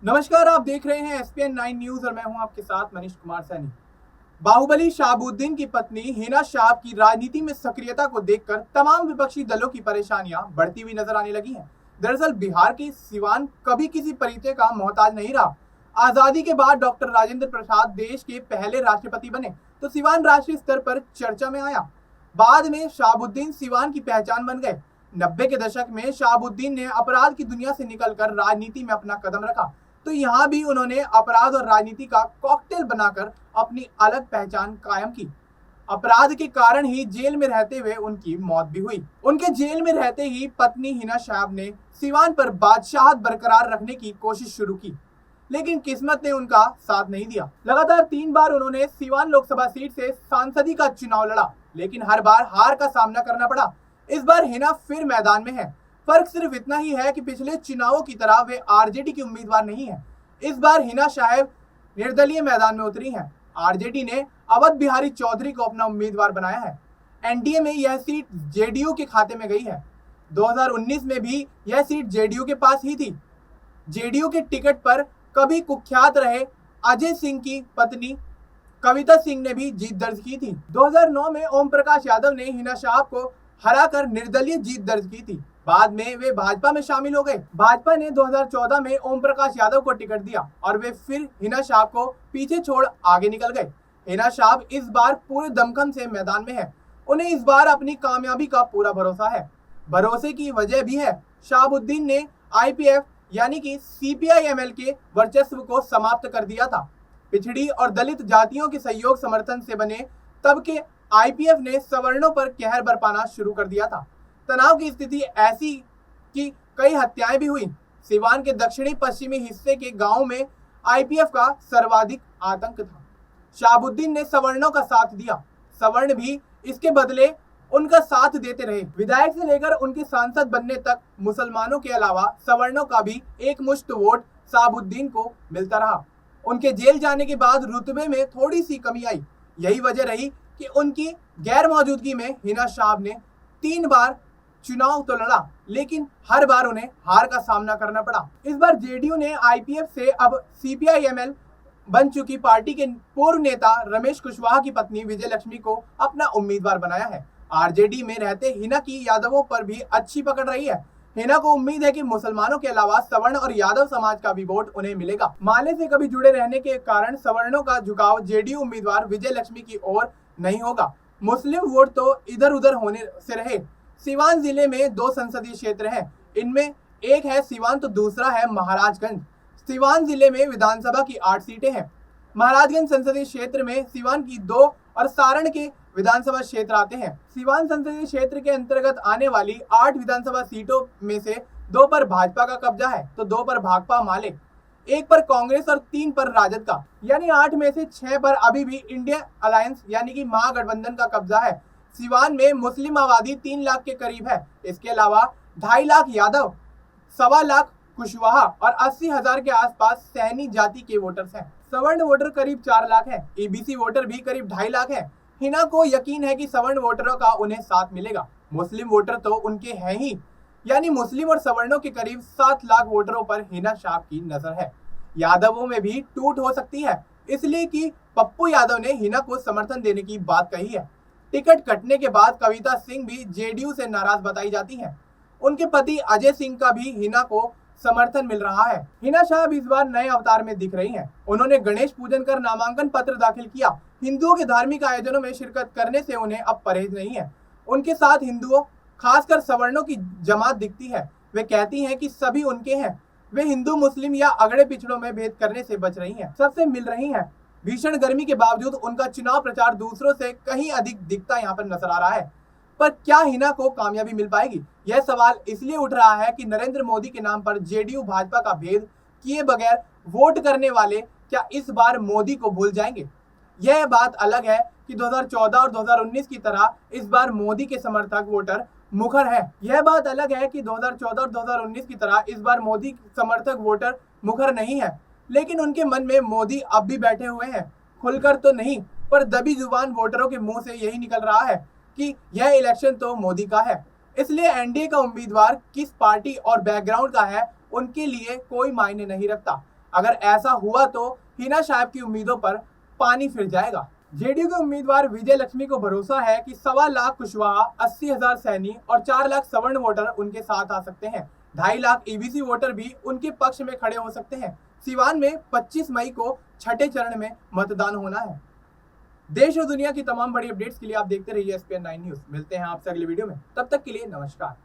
नमस्कार, आप देख रहे हैं एसपीएन 9 न्यूज और मैं हूं आपके साथ मनीष कुमार सैनी। बाहुबली शहाबुद्दीन की पत्नी हिना शाह की राजनीति में सक्रियता को देखकर तमाम विपक्षी दलों की परेशानियां बढ़ती हुई नजर आने लगी हैं। दरअसल बिहार की सिवान कभी किसी परिचय का मोहताज नहीं रहा। आजादी के बाद डॉक्टर राजेंद्र प्रसाद देश के पहले राष्ट्रपति बने तो सिवान राष्ट्रीय स्तर पर चर्चा में आया। बाद में शहाबुद्दीन सिवान की पहचान बन गए। 90 के दशक में शहाबुद्दीन ने अपराध की दुनिया से निकलकर राजनीति में अपना कदम रखा, तो यहाँ भी उन्होंने अपराध और राजनीति का कॉकटेल बनाकर अपनी अलग पहचान कायम की। अपराध के कारण ही जेल में रहते हुए उनकी मौत भी हुई। उनके जेल में रहते ही पत्नी हिना शाह ने सिवान पर बादशाहत बरकरार रखने की कोशिश शुरू की, लेकिन किस्मत ने उनका साथ नहीं दिया। लगातार 3 बार उन्होंने सिवान लोकसभा सीट से सांसदी का चुनाव लड़ा, लेकिन हर बार हार का सामना करना पड़ा। इस बार हिना फिर मैदान में है। फर्क सिर्फ इतना ही है कि पिछले चुनावों की तरह वे आरजेडी की उम्मीदवार नहीं है। इस बार हिना शाह निर्दलीय मैदान में उतरी हैं। आरजेडी ने अवध बिहारी चौधरी को अपना उम्मीदवार बनाया है। एनडीए में यह सीट जेडीयू के खाते में गई है। 2019 में भी यह सीट जेडीयू के पास ही थी। जेडीयू के टिकट पर कभी कुख्यात रहे अजय सिंह की पत्नी कविता सिंह ने भी जीत दर्ज की थी। 2009 में ओम प्रकाश यादव ने हिना शाह को हराकर निर्दलीय जीत दर्ज की थी। बाद में वे भाजपा में शामिल हो गए। भाजपा ने 2014 में ओम प्रकाश यादव को टिकट दिया और वे फिर हिना शाह को पीछे छोड़ आगे निकल गए। हिना शाह इस बार पूरे दमखम से मैदान में है। उन्हें इस बार अपनी कामयाबी का पूरा भरोसा है। भरोसे की वजह भी है, शहाबुद्दीन ने आईपीएफ यानी कि सीपीआई-एमएल के वर्चस्व को समाप्त कर दिया था। पिछड़ी और दलित जातियों के सहयोग समर्थन से बने तब के आईपीएफ ने सवर्णों पर कहर बरपाना शुरू कर दिया था। तनाव की स्थिति ऐसी कि कई हत्याएं भी हुई। सिवान के दक्षिणी पश्चिमी हिस्से के गांवों में आईपीएफ का सर्वाधिक आतंक था। शहाबुद्दीन ने सवर्णों का साथ दिया, सवर्ण भी इसके बदले उनका साथ देते रहे। विधायक से लेकर उनके सांसद बनने तक मुसलमानों के अलावा सवर्णों का भी एक मुश्त वोट शहाबुद्दीन को मिलता रहा। उनके जेल जाने के बाद रुतबे में थोड़ी सी कमी आई। यही वजह रही कि उनकी गैर मौजूदगी में हिना शाह ने 3 बार चुनाव तो लड़ा, लेकिन हर बार उन्हें हार का सामना करना पड़ा। इस बार जेडीयू ने आईपीएफ से अब सीपीआई-एमएल बन चुकी पार्टी के पूर्व नेता रमेश कुशवाहा की पत्नी विजय लक्ष्मी को अपना उम्मीदवार बनाया है। आरजेडी में रहते हिना की यादवों पर भी अच्छी पकड़ रही है। हिना को उम्मीद है कि मुसलमानों के अलावा सवर्ण और यादव समाज का भी वोट उन्हें मिलेगा। माले से कभी जुड़े रहने के कारण सवर्णों का झुकाव जेडीयू उम्मीदवार विजय लक्ष्मी की ओर नहीं होगा। मुस्लिम वोट तो इधर उधर होने से रहे। सिवान जिले में 2 संसदीय क्षेत्र हैं। इनमें एक है सिवान तो दूसरा है महाराजगंज। सिवान जिले में विधानसभा की 8 सीटें हैं। महाराजगंज संसदीय क्षेत्र में सिवान की 2 और सारण के विधानसभा क्षेत्र आते हैं। सिवान संसदीय क्षेत्र के अंतर्गत आने वाली 8 विधानसभा सीटों में से 2 पर भाजपा का कब्जा है तो 2 पर भाकपा माले, 1 पर कांग्रेस और 3 पर राजद का, यानी 8 में से 6 पर अभी भी इंडिया अलायंस यानी कि महागठबंधन का कब्जा है। सिवान में मुस्लिम आबादी 3 लाख के करीब है। इसके अलावा 2.5 लाख यादव, 1.25 लाख कुशवाहा और 80,000 के आसपास सैनी जाति के वोटर्स हैं। सवर्ण वोटर करीब 4 लाख हैं। ईबीसी वोटर भी करीब 2.5 लाख हैं। हिना को यकीन है कि सवर्ण वोटरों का उन्हें साथ मिलेगा। मुस्लिम वोटर तो उनके हैं ही, यानी मुस्लिम और सवर्णों के करीब 7 लाख वोटरों पर हिना शाह की नजर है। यादवों में भी टूट हो सकती है, इसलिए कि पप्पू यादव ने हिना को समर्थन देने की बात कही है। टिकट कटने के बाद कविता सिंह भी जेडीयू से नाराज बताई जाती हैं। उनके पति अजय सिंह का भी हिना को समर्थन मिल रहा है। हिना शाह इस बार नए अवतार में दिख रही हैं। उन्होंने गणेश पूजन कर नामांकन पत्र दाखिल किया। हिंदुओं के धार्मिक आयोजनों में शिरकत करने से उन्हें अब परहेज नहीं है। उनके साथ हिंदुओं, खासकर सवर्णों की जमात दिखती है। वे कहती हैं कि सभी उनके हैं। वे हिंदू, मुस्लिम या अगड़े पिछड़ों में भेद करने से बच रही हैं, सबसे मिल रही हैं। भीषण गर्मी के बावजूद उनका चुनाव प्रचार दूसरों से कहीं अधिक दिखता यहाँ पर नजर आ रहा है। पर क्या हिना को कामयाबी मिल पाएगी? यह सवाल इसलिए उठ रहा है कि नरेंद्र मोदी के नाम पर जेडीयू भाजपा का भेद किए बगैर वोट करने वाले क्या इस बार मोदी को भूल जाएंगे? यह बात अलग है कि 2014 और 2019 की तरह इस बार मोदी के समर्थक वोटर मुखर है। यह बात अलग है कि 2014 और 2019 की तरह इस बार मोदी समर्थक वोटर मुखर नहीं है, लेकिन उनके मन में मोदी अब भी बैठे हुए हैं। खुलकर तो नहीं, पर दबी जुबान वोटरों के मुंह से यही निकल रहा है कि यह इलेक्शन तो मोदी का है। इसलिए एनडीए का उम्मीदवार किस पार्टी और बैकग्राउंड का है, उनके लिए कोई मायने नहीं रखता। अगर ऐसा हुआ तो हिना साहब की उम्मीदों पर पानी फिर जाएगा। जेडीयू के उम्मीदवार विजय लक्ष्मी को भरोसा है कि 1.25 लाख कुशवाहा, 80,000 सैनी और 4 लाख सवर्ण वोटर उनके साथ आ सकते हैं। 2.5 लाख ईबीसी वोटर भी उनके पक्ष में खड़े हो सकते हैं। सिवान में 25 मई को छठे चरण में मतदान होना है। देश और दुनिया की तमाम बड़ी अपडेट्स के लिए आप देखते रहिए SPN9 न्यूज। मिलते हैं आपसे अगले वीडियो में, तब तक के लिए नमस्कार।